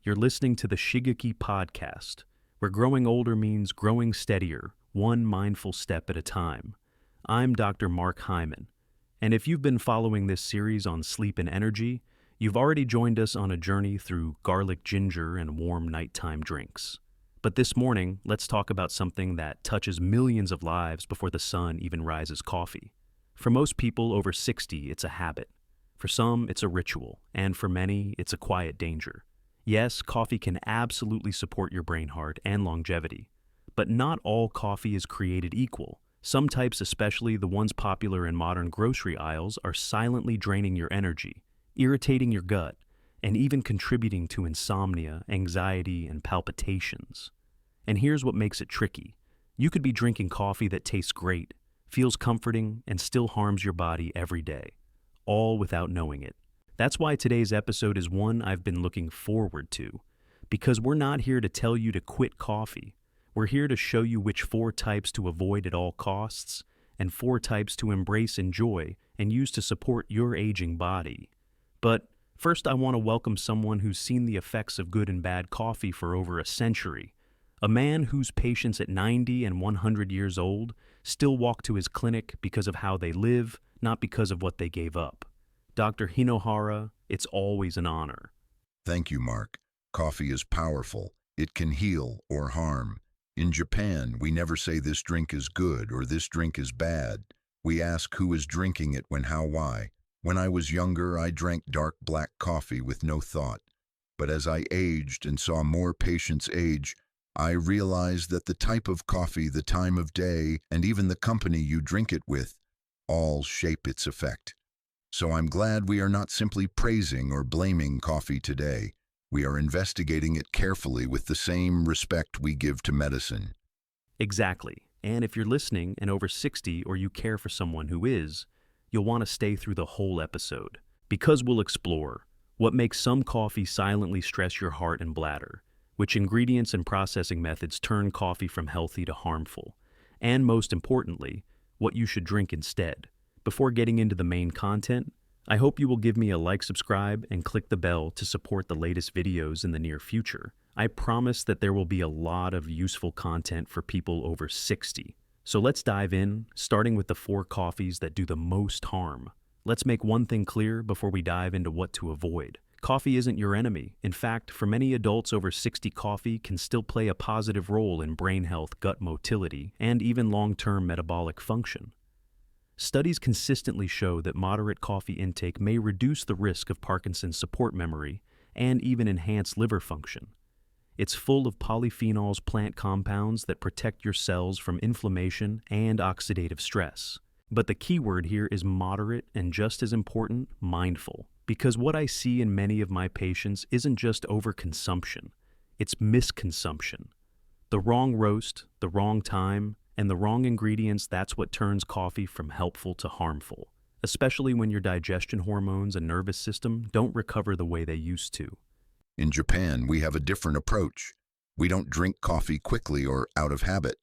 You're listening to the Shigeaki podcast, where growing older means growing steadier, one mindful step at a time. I'm Dr. Mark Hyman, and if you've been following this series on sleep and energy, you've already joined us on a journey through garlic ginger and warm nighttime drinks. But this morning, let's talk about something that touches millions of lives before the sun even rises: coffee. For most people over 60, it's a habit. For some, it's a ritual, and for many, it's a quiet danger. Yes, coffee can absolutely support your brain heart and longevity, but not all coffee is created equal. Some types, especially the ones popular in modern grocery aisles, are silently draining your energy, irritating your gut, and even contributing to insomnia, anxiety, and palpitations. And here's what makes it tricky. You could be drinking coffee that tastes great, feels comforting, and still harms your body every day, all without knowing it. That's why today's episode is one I've been looking forward to, because we're not here to tell you to quit coffee. We're here to show you which 4 types to avoid at all costs, and 4 types to embrace, enjoy, and use to support your aging body. But first, I want to welcome someone who's seen the effects of good and bad coffee for over a century. A man whose patients at 90 and 100 years old still walk to his clinic because of how they live, not because of what they gave up. Dr. Hinohara, it's always an honor. Thank you, Mark. Coffee is powerful. It can heal or harm. In Japan, we never say this drink is good or this drink is bad. We ask who is drinking it, when, how, why. When I was younger, I drank dark black coffee with no thought. But as I aged and saw more patients age, I realized that the type of coffee, the time of day, and even the company you drink it with all shape its effect. So I'm glad we are not simply praising or blaming coffee today. We are investigating it carefully with the same respect we give to medicine. Exactly. And if you're listening and over 60 or you care for someone who is, you'll want to stay through the whole episode, because we'll explore what makes some coffee silently stress your heart and bladder, which ingredients and processing methods turn coffee from healthy to harmful, and most importantly, what you should drink instead. Before getting into the main content, I hope you will give me a like, subscribe, and click the bell to support the latest videos in the near future. I promise that there will be a lot of useful content for people over 60. So let's dive in, starting with the 4 coffees that do the most harm. Let's make one thing clear before we dive into what to avoid. Coffee isn't your enemy. In fact, for many adults over 60, coffee can still play a positive role in brain health, gut motility, and even long-term metabolic function. Studies consistently show that moderate coffee intake may reduce the risk of Parkinson's, support memory, and even enhance liver function. It's full of polyphenols, plant compounds that protect your cells from inflammation and oxidative stress. But the key word here is moderate, and just as important, mindful. Because what I see in many of my patients isn't just overconsumption, it's misconsumption. The wrong roast, the wrong time, and the wrong ingredients, that's what turns coffee from helpful to harmful, especially when your digestion hormones and nervous system don't recover the way they used to. In Japan, we have a different approach. We don't drink coffee quickly or out of habit.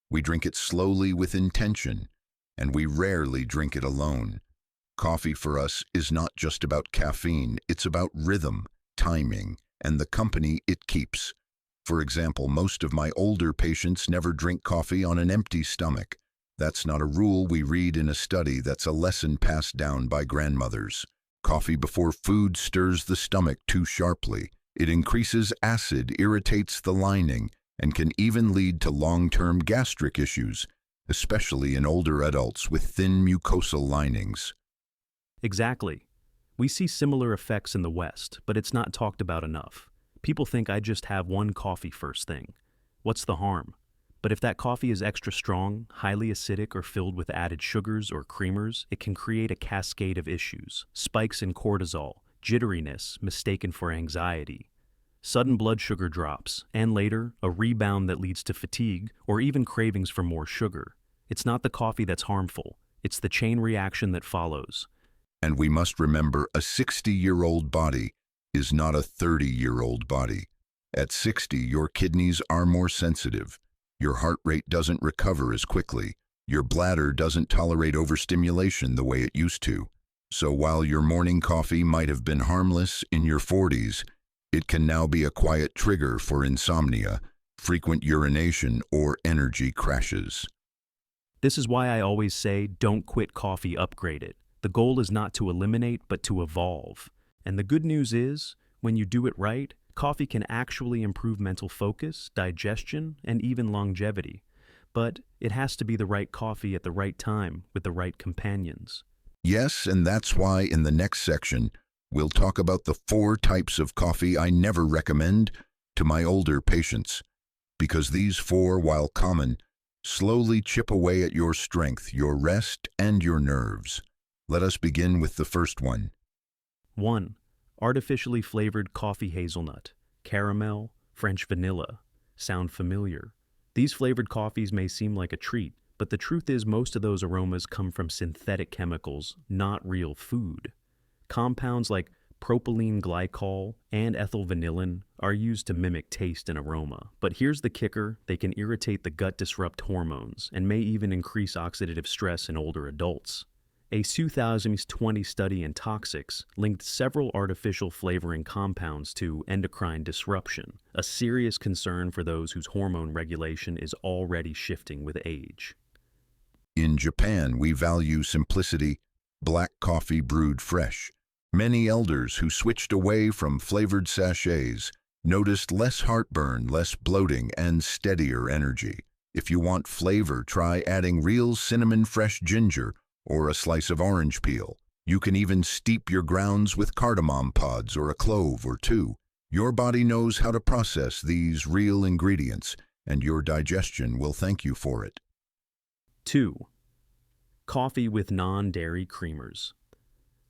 We drink it slowly with intention, and we rarely drink it alone. Coffee for us is not just about caffeine, it's about rhythm, timing, and the company it keeps. For example, most of my older patients never drink coffee on an empty stomach. That's not a rule we read in a study, that's a lesson passed down by grandmothers. Coffee before food stirs the stomach too sharply. It increases acid, irritates the lining, and can even lead to long-term gastric issues, especially in older adults with thin mucosal linings. Exactly. We see similar effects in the West, but it's not talked about enough. People think I just have one coffee first thing. What's the harm? But if that coffee is extra strong, highly acidic, or filled with added sugars or creamers, it can create a cascade of issues. Spikes in cortisol, jitteriness mistaken for anxiety, sudden blood sugar drops, and later, a rebound that leads to fatigue or even cravings for more sugar. It's not the coffee that's harmful, it's the chain reaction that follows. And we must remember, a 60-year-old body is not a 30-year-old body. At 60, your kidneys are more sensitive. Your heart rate doesn't recover as quickly. Your bladder doesn't tolerate overstimulation the way it used to. So while your morning coffee might have been harmless in your 40s, It can now be a quiet trigger for insomnia, frequent urination, or energy crashes. This is why I always say don't quit coffee, upgrade it. The goal is not to eliminate, but to evolve. And the good news is, when you do it right, coffee can actually improve mental focus, digestion, and even longevity. But it has to be the right coffee at the right time with the right companions. Yes, and that's why in the next section, we'll talk about the 4 types of coffee I never recommend to my older patients. Because these 4, while common, slowly chip away at your strength, your rest, and your nerves. Let us begin with the first one. 1. Artificially flavored coffee hazelnut, caramel, French vanilla. Sound familiar? These flavored coffees may seem like a treat, but the truth is most of those aromas come from synthetic chemicals, not real food. Compounds like propylene glycol and ethyl vanillin are used to mimic taste and aroma. But here's the kicker: they can irritate the gut, disrupt hormones, and may even increase oxidative stress in older adults. A 2020 study in Toxics linked several artificial flavoring compounds to endocrine disruption, a serious concern for those whose hormone regulation is already shifting with age. In Japan, we value simplicity, black coffee brewed fresh. Many elders who switched away from flavored sachets noticed less heartburn, less bloating, and steadier energy. If you want flavor, try adding real cinnamon fresh ginger or a slice of orange peel. You can even steep your grounds with cardamom pods or a clove or 2. Your body knows how to process these real ingredients, and your digestion will thank you for it. 2. Coffee with non-dairy creamers.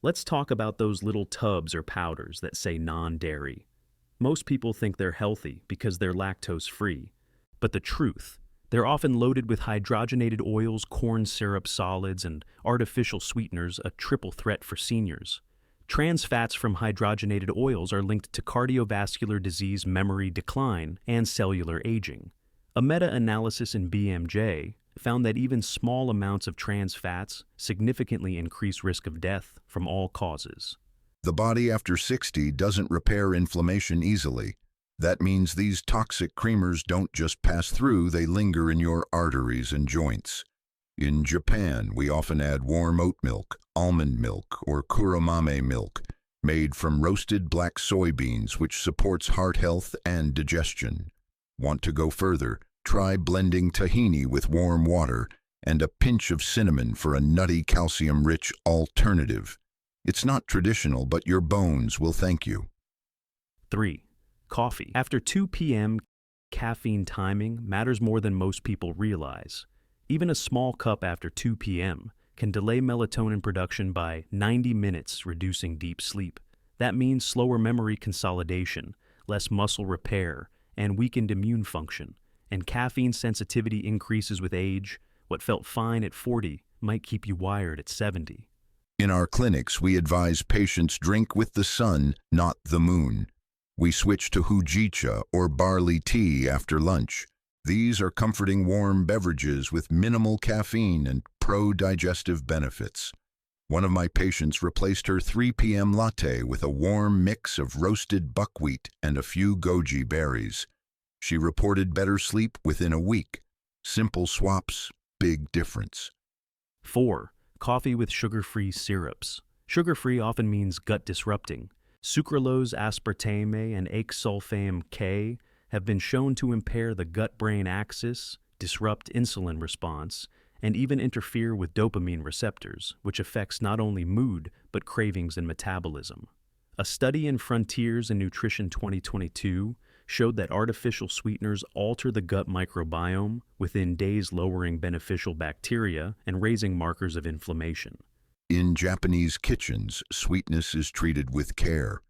Let's talk about those little tubs or powders that say non-dairy. Most people think they're healthy because they're lactose-free. But the truth, they're often loaded with hydrogenated oils, corn syrup solids, and artificial sweeteners, a triple threat for seniors. Trans fats from hydrogenated oils are linked to cardiovascular disease, memory decline, and cellular aging. A meta-analysis in BMJ found that even small amounts of trans fats significantly increase risk of death from all causes. The body after 60 doesn't repair inflammation easily. That means these toxic creamers don't just pass through, they linger in your arteries and joints. In Japan, we often add warm oat milk, almond milk, or kuromame milk, made from roasted black soybeans, which supports heart health and digestion. Want to go further? Try blending tahini with warm water and a pinch of cinnamon for a nutty, calcium-rich alternative. It's not traditional, but your bones will thank you. 3. Coffee. After 2 p.m., caffeine timing matters more than most people realize. Even a small cup after 2 p.m. can delay melatonin production by 90 minutes, reducing deep sleep. That means slower memory consolidation, less muscle repair, and weakened immune function. And caffeine sensitivity increases with age. What felt fine at 40 might keep you wired at 70. In our clinics, we advise patients drink with the sun, not the moon. We switch to hojicha or barley tea after lunch. These are comforting warm beverages with minimal caffeine and pro-digestive benefits. One of my patients replaced her 3 p.m. latte with a warm mix of roasted buckwheat and a few goji berries. She reported better sleep within a week. Simple swaps, big difference. 4. Coffee with sugar-free syrups. Sugar-free often means gut-disrupting. Sucralose, aspartame, and acesulfame K have been shown to impair the gut-brain axis, disrupt insulin response, and even interfere with dopamine receptors, which affects not only mood, but cravings and metabolism. A study in Frontiers in Nutrition 2022 showed that artificial sweeteners alter the gut microbiome within days, lowering beneficial bacteria and raising markers of inflammation. In Japanese kitchens, sweetness is treated with care.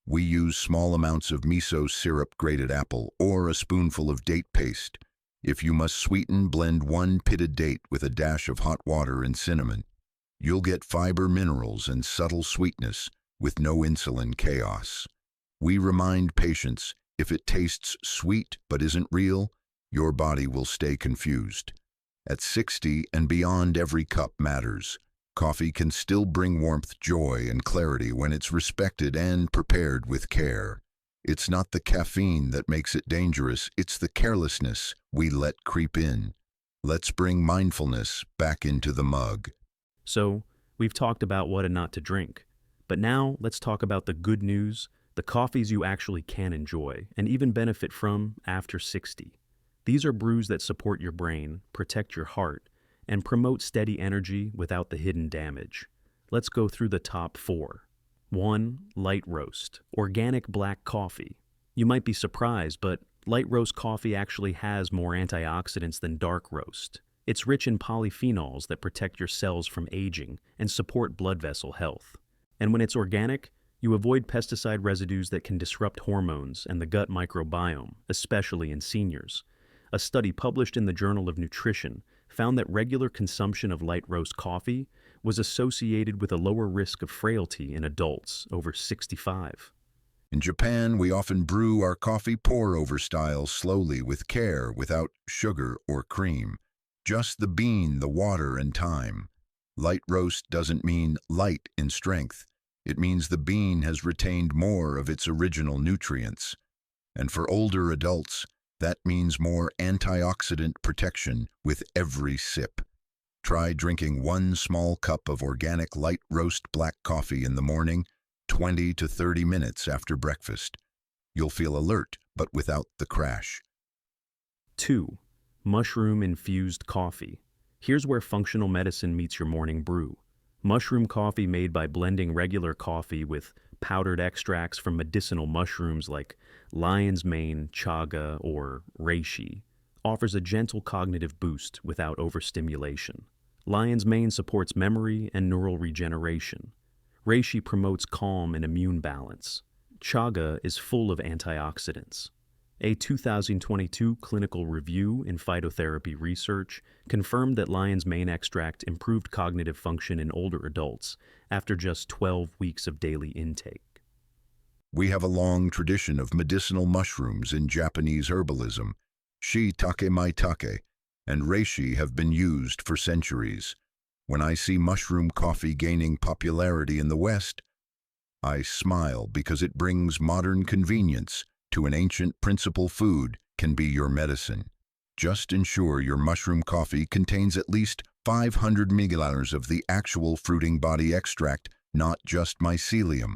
We use small amounts of miso syrup, grated apple, or a spoonful of date paste. If you must sweeten, blend 1 pitted date with a dash of hot water and cinnamon. You'll get fiber, minerals, and subtle sweetness with no insulin chaos. We remind patients, if it tastes sweet but isn't real, your body will stay confused. At 60 and beyond, every cup matters. Coffee can still bring warmth, joy, and clarity when it's respected and prepared with care. It's not the caffeine that makes it dangerous, it's the carelessness we let creep in. Let's bring mindfulness back into the mug. So, we've talked about what and not to drink. But now, let's talk about the good news, the coffees you actually can enjoy and even benefit from after 60. These are brews that support your brain, protect your heart, and promote steady energy without the hidden damage. Let's go through the top 4. 1. Light roast. Organic black coffee. You might be surprised, but light roast coffee actually has more antioxidants than dark roast. It's rich in polyphenols that protect your cells from aging and support blood vessel health. And when it's organic, you avoid pesticide residues that can disrupt hormones and the gut microbiome, especially in seniors. A study published in the Journal of Nutrition found that regular consumption of light roast coffee was associated with a lower risk of frailty in adults over 65. In Japan, we often brew our coffee pour-over style slowly with care without sugar or cream. Just the bean, the water, and time. Light roast doesn't mean light in strength. It means the bean has retained more of its original nutrients. And for older adults, that means more antioxidant protection with every sip. Try drinking 1 small cup of organic light roast black coffee in the morning, 20 to 30 minutes after breakfast. You'll feel alert, but without the crash. 2. Mushroom-infused coffee. Here's where functional medicine meets your morning brew. Mushroom coffee made by blending regular coffee with powdered extracts from medicinal mushrooms like lion's mane, chaga, or reishi offers a gentle cognitive boost without overstimulation. Lion's mane supports memory and neural regeneration. Reishi promotes calm and immune balance. Chaga is full of antioxidants. A 2022 clinical review in phytotherapy research confirmed that lion's mane extract improved cognitive function in older adults after just 12 weeks of daily intake. We have a long tradition of medicinal mushrooms in Japanese herbalism. Shiitake maitake and reishi have been used for centuries. When I see mushroom coffee gaining popularity in the West, I smile because it brings modern convenience to an ancient principle. Food can be your medicine. Just ensure your mushroom coffee contains at least 500 milliliters of the actual fruiting body extract, not just mycelium.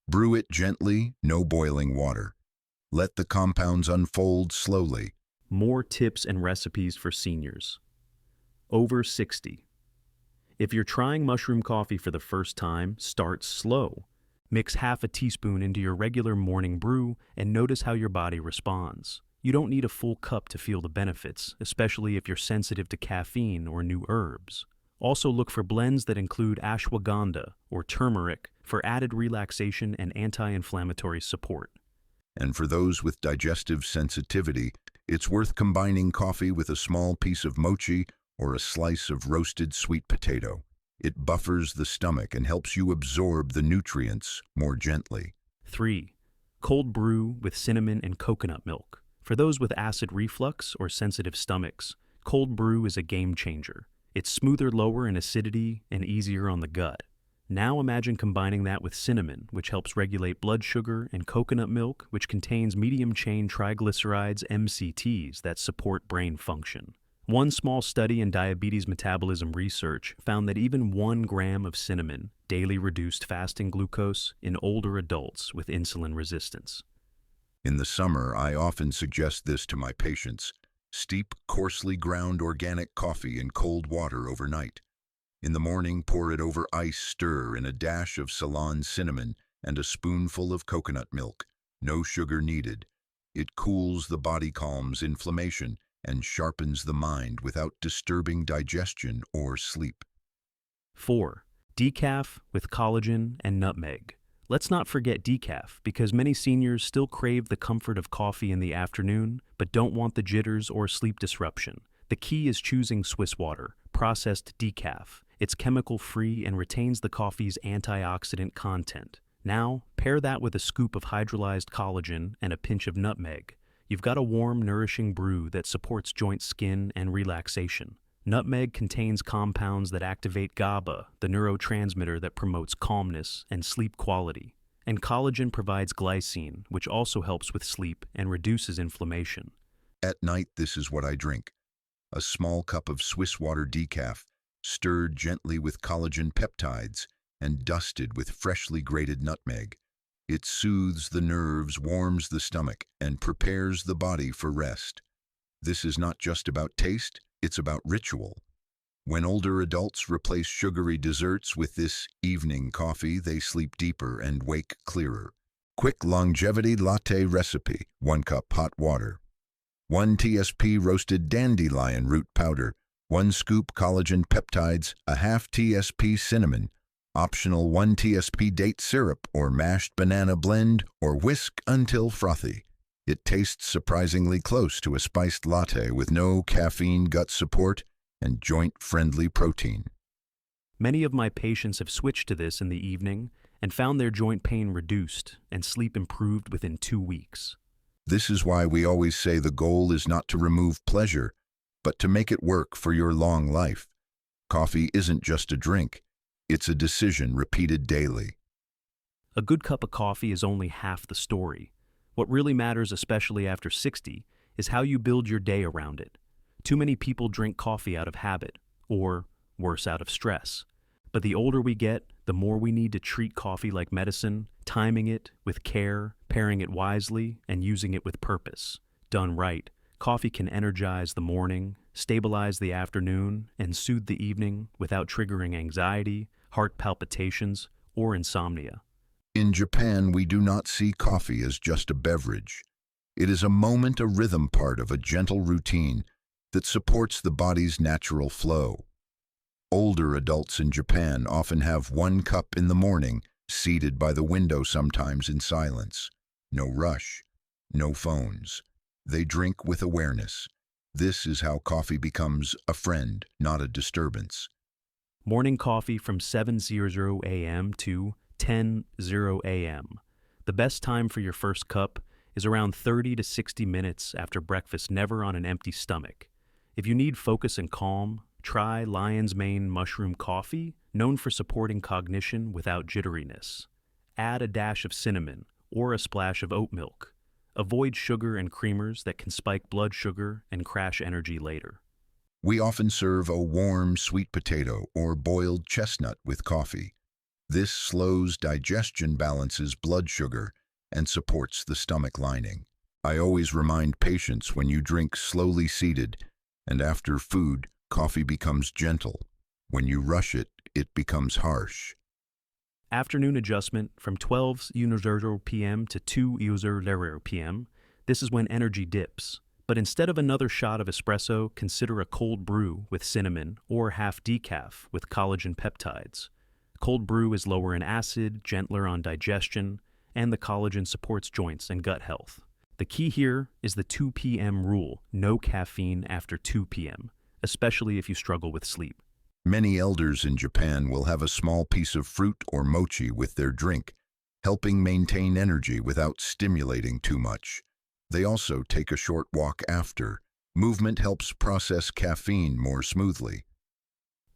Brew it gently, no boiling water. Let the compounds unfold slowly. More tips and recipes for seniors. Over 60. If you're trying mushroom coffee for the first time, start slow. Mix half a teaspoon into your regular morning brew and notice how your body responds. You don't need a full cup to feel the benefits, especially if you're sensitive to caffeine or new herbs. Also look for blends that include ashwagandha or turmeric for added relaxation and anti-inflammatory support. And for those with digestive sensitivity, it's worth combining coffee with a small piece of mochi or a slice of roasted sweet potato. It buffers the stomach and helps you absorb the nutrients more gently. 3. Cold brew with cinnamon and coconut milk. For those with acid reflux or sensitive stomachs, cold brew is a game changer. It's smoother, lower in acidity, and easier on the gut. Now imagine combining that with cinnamon, which helps regulate blood sugar, and coconut milk, which contains medium-chain triglycerides (MCTs) that support brain function. One small study in diabetes metabolism research found that even 1 gram of cinnamon daily reduced fasting glucose in older adults with insulin resistance. In the summer, I often suggest this to my patients. Steep coarsely ground organic coffee in cold water overnight. In the morning, pour it over ice, stir in a dash of Ceylon cinnamon and a spoonful of coconut milk. No sugar needed. It cools the body, calms inflammation, and sharpens the mind without disturbing digestion or sleep. 4. Decaf with collagen and nutmeg. Let's not forget decaf, because many seniors still crave the comfort of coffee in the afternoon, but don't want the jitters or sleep disruption. The key is choosing Swiss water, processed decaf. It's chemical-free and retains the coffee's antioxidant content. Now, pair that with a scoop of hydrolyzed collagen and a pinch of nutmeg. You've got a warm, nourishing brew that supports joint skin and relaxation. Nutmeg contains compounds that activate GABA, the neurotransmitter that promotes calmness and sleep quality. And collagen provides glycine, which also helps with sleep and reduces inflammation. At night, this is what I drink. A small cup of Swiss water decaf, stirred gently with collagen peptides and dusted with freshly grated nutmeg. It soothes the nerves, warms the stomach, and prepares the body for rest. This is not just about taste, it's about ritual. When older adults replace sugary desserts with this evening coffee, they sleep deeper and wake clearer. Quick longevity latte recipe: 1 cup hot water, 1 TSP roasted dandelion root powder, 1 scoop collagen peptides, a half TSP cinnamon, optional 1 TSP date syrup or mashed banana blend, or whisk until frothy. It tastes surprisingly close to a spiced latte with no caffeine, gut support, and joint-friendly protein. Many of my patients have switched to this in the evening and found their joint pain reduced and sleep improved within 2 weeks. This is why we always say the goal is not to remove pleasure, but to make it work for your long life. Coffee isn't just a drink, it's a decision repeated daily. A good cup of coffee is only half the story. What really matters, especially after 60, is how you build your day around it. Too many people drink coffee out of habit, or, worse, out of stress. But the older we get, the more we need to treat coffee like medicine, timing it with care, pairing it wisely, and using it with purpose. Done right, coffee can energize the morning, stabilize the afternoon, and soothe the evening without triggering anxiety, heart palpitations, or insomnia. In Japan, we do not see coffee as just a beverage. It is a moment, a rhythm, part of a gentle routine that supports the body's natural flow. Older adults in Japan often have 1 cup in the morning, seated by the window, sometimes in silence. No rush, no phones. They drink with awareness. This is how coffee becomes a friend, not a disturbance. Morning coffee from 7:00 a.m. to 10:00 a.m. The best time for your first cup is around 30 to 60 minutes after breakfast, never on an empty stomach. If you need focus and calm, try lion's mane mushroom coffee, known for supporting cognition without jitteriness. Add a dash of cinnamon or a splash of oat milk. Avoid sugar and creamers that can spike blood sugar and crash energy later. We often serve a warm sweet potato or boiled chestnut with coffee. This slows digestion, balances blood sugar, and supports the stomach lining. I always remind patients, when you drink slowly seated and after food, coffee becomes gentle. When you rush it, it becomes harsh. Afternoon adjustment from 12:00 p.m. to 2:00 p.m. This is when energy dips. But instead of another shot of espresso, consider a cold brew with cinnamon or half decaf with collagen peptides. Cold brew is lower in acid, gentler on digestion, and the collagen supports joints and gut health. The key here is the 2 p.m. rule: no caffeine after 2 p.m., especially if you struggle with sleep. Many elders in Japan will have a small piece of fruit or mochi with their drink, helping maintain energy without stimulating too much. They also take a short walk after. Movement helps process caffeine more smoothly.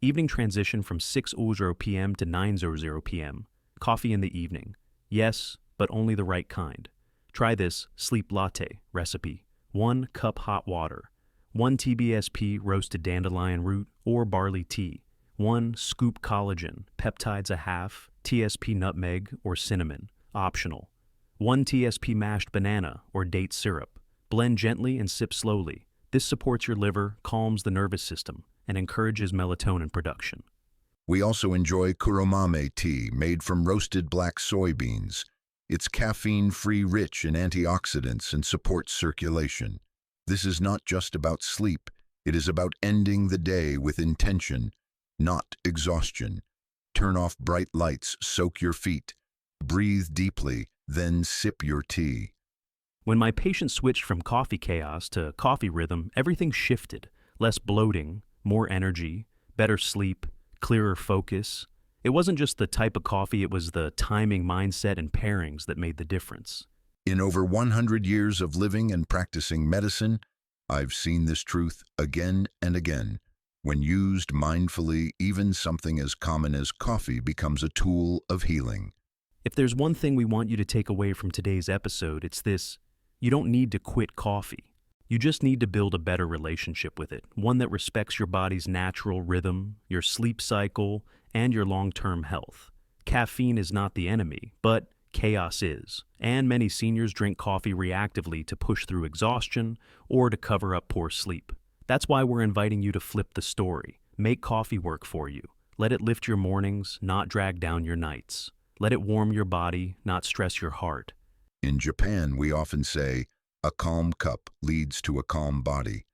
Evening transition from 6:00 p.m. to 9:00 p.m. Coffee in the evening. Yes, but only the right kind. Try this sleep latte recipe: 1 cup hot water, 1 TBSP roasted dandelion root or barley tea, 1 scoop collagen, peptides a half, TSP nutmeg or cinnamon, optional, 1 TSP mashed banana or date syrup. Blend gently and sip slowly. This supports your liver, calms the nervous system, and encourages melatonin production. We also enjoy kuromame tea made from roasted black soybeans. It's caffeine-free, rich in antioxidants, and supports circulation. This is not just about sleep. It is about ending the day with intention, not exhaustion. Turn off bright lights, soak your feet, breathe deeply, then sip your tea. When my patient switched from coffee chaos to coffee rhythm, everything shifted. Less bloating, more energy, better sleep, clearer focus. It wasn't just the type of coffee, it was the timing, mindset, and pairings that made the difference. In over 100 years of living and practicing medicine, I've seen this truth again and again. When used mindfully, even something as common as coffee becomes a tool of healing. If there's one thing we want you to take away from today's episode, it's this: you don't need to quit coffee. You just need to build a better relationship with it, one that respects your body's natural rhythm, your sleep cycle, and your long-term health. Caffeine is not the enemy, but chaos is, and many seniors drink coffee reactively to push through exhaustion or to cover up poor sleep. That's why we're inviting you to flip the story. Make coffee work for you. Let it lift your mornings, not drag down your nights. Let it warm your body, not stress your heart. In Japan, we often say, a calm cup leads to a calm body,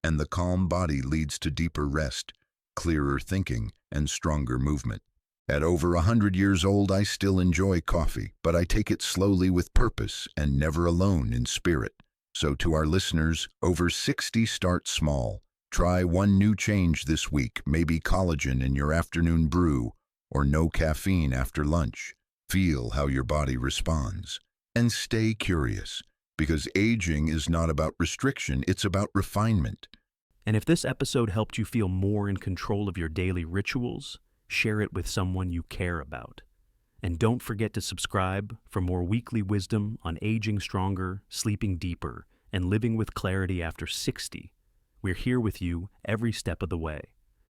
and the calm body leads to deeper rest, clearer thinking, and stronger movement. At over 100 years old, I still enjoy coffee, but I take it slowly with purpose and never alone in spirit. So to our listeners, over 60, start small. Try one new change this week, maybe collagen in your afternoon brew, or no caffeine after lunch. Feel how your body responds. And stay curious, because aging is not about restriction, it's about refinement. And if this episode helped you feel more in control of your daily rituals, share it with someone you care about. And don't forget to subscribe for more weekly wisdom on aging stronger, sleeping deeper, and living with clarity after 60. We're here with you every step of the way.